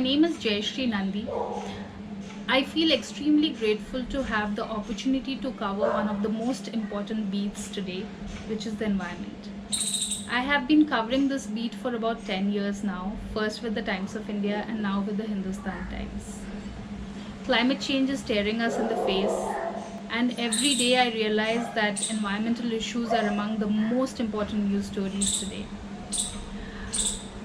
name is Jayashree Nandi. I feel extremely grateful to have the opportunity to cover one of the most important beats today, which is the environment. I have been covering this beat for about 10 years now, first with the Times of India and now with the Hindustan Times. Climate change is staring us in the face, and every day I realize that environmental issues are among the most important news stories today.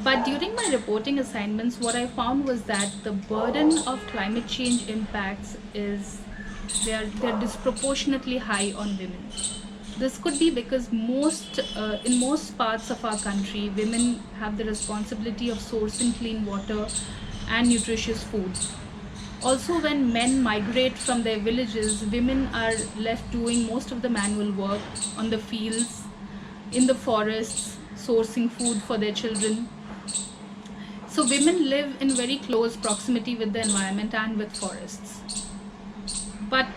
But during my reporting assignments, what I found was that the burden of climate change impacts is they're disproportionately high on women. This could be because in most parts of our country, women have the responsibility of sourcing clean water and nutritious food. Also, when men migrate from their villages, women are left doing most of the manual work on the fields, in the forests, sourcing food for their children. So women live in very close proximity with the environment and with forests. But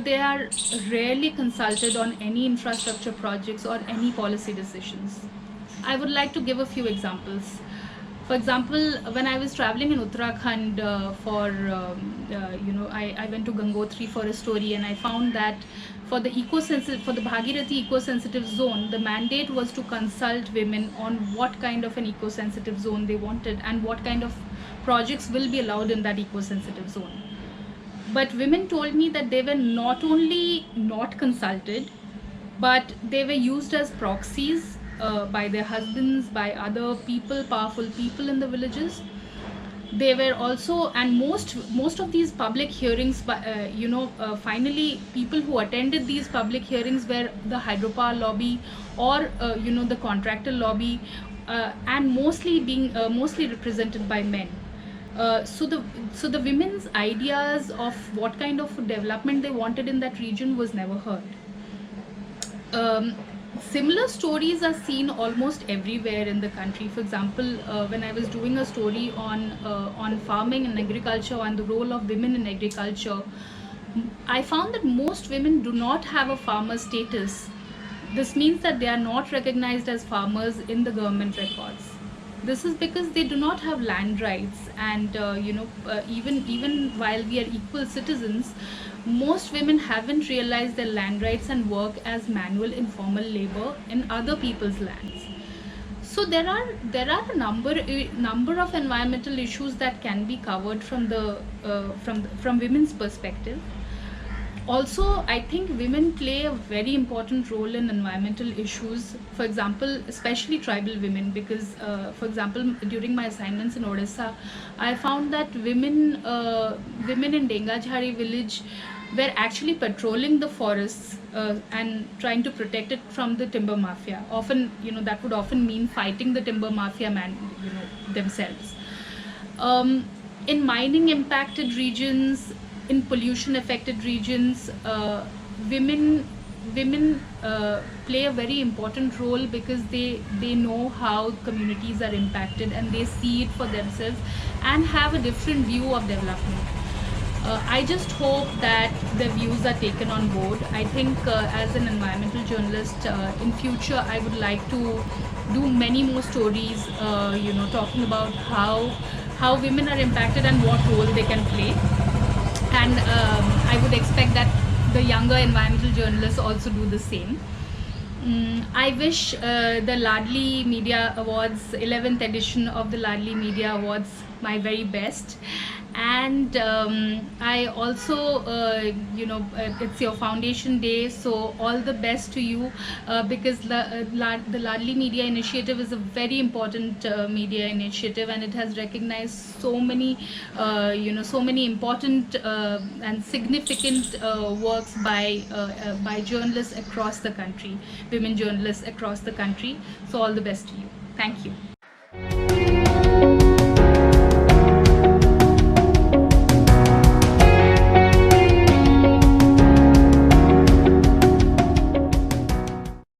they are rarely consulted on any infrastructure projects or any policy decisions. I would like to give a few examples. For example, when I was traveling in Uttarakhand I went to Gangotri for a story, and I found that for the Bhagirathi eco-sensitive zone, the mandate was to consult women on what kind of an eco-sensitive zone they wanted and what kind of projects will be allowed in that eco-sensitive zone. But women told me that they were not only not consulted, but they were used as proxies by their husbands, by other people, powerful people in the villages. They were also, and most of these public hearings, finally people who attended these public hearings were the hydropower lobby or the contractor lobby, and mostly represented by men. So the women's ideas of what kind of development they wanted in that region was never heard. Similar stories are seen almost everywhere in the country. For example, when I was doing a story on farming and agriculture and the role of women in agriculture, I found that most women do not have a farmer status. This means that they are not recognized as farmers in the government records. This is because they do not have land rights, and even while we are equal citizens, most women haven't realized their land rights and work as manual informal labor in other people's lands. So there are a number of environmental issues that can be covered from women's perspective. Also, I think women play a very important role in environmental issues. For example, especially tribal women, because for example, during my assignments in Odisha, I found that women in Dengajhari village were actually patrolling the forests and trying to protect it from the timber mafia. Often, that would often mean fighting the timber mafia themselves. In mining impacted regions, in pollution affected regions, women play a very important role because they know how communities are impacted, and they see it for themselves and have a different view of development. I just hope that the views are taken on board. I think as an environmental journalist, in future I would like to do many more stories, talking about how women are impacted and what role they can play. And I would expect that the younger environmental journalists also do the same. I wish the Ladli Media Awards, 11th edition of the Ladli Media Awards, my very best. And I also, it's your foundation day, so all the best to you, because the Ladli Media Initiative is a very important media initiative, and it has recognized so many important and significant works by journalists across the country, women journalists across the country. So all the best to you. Thank you.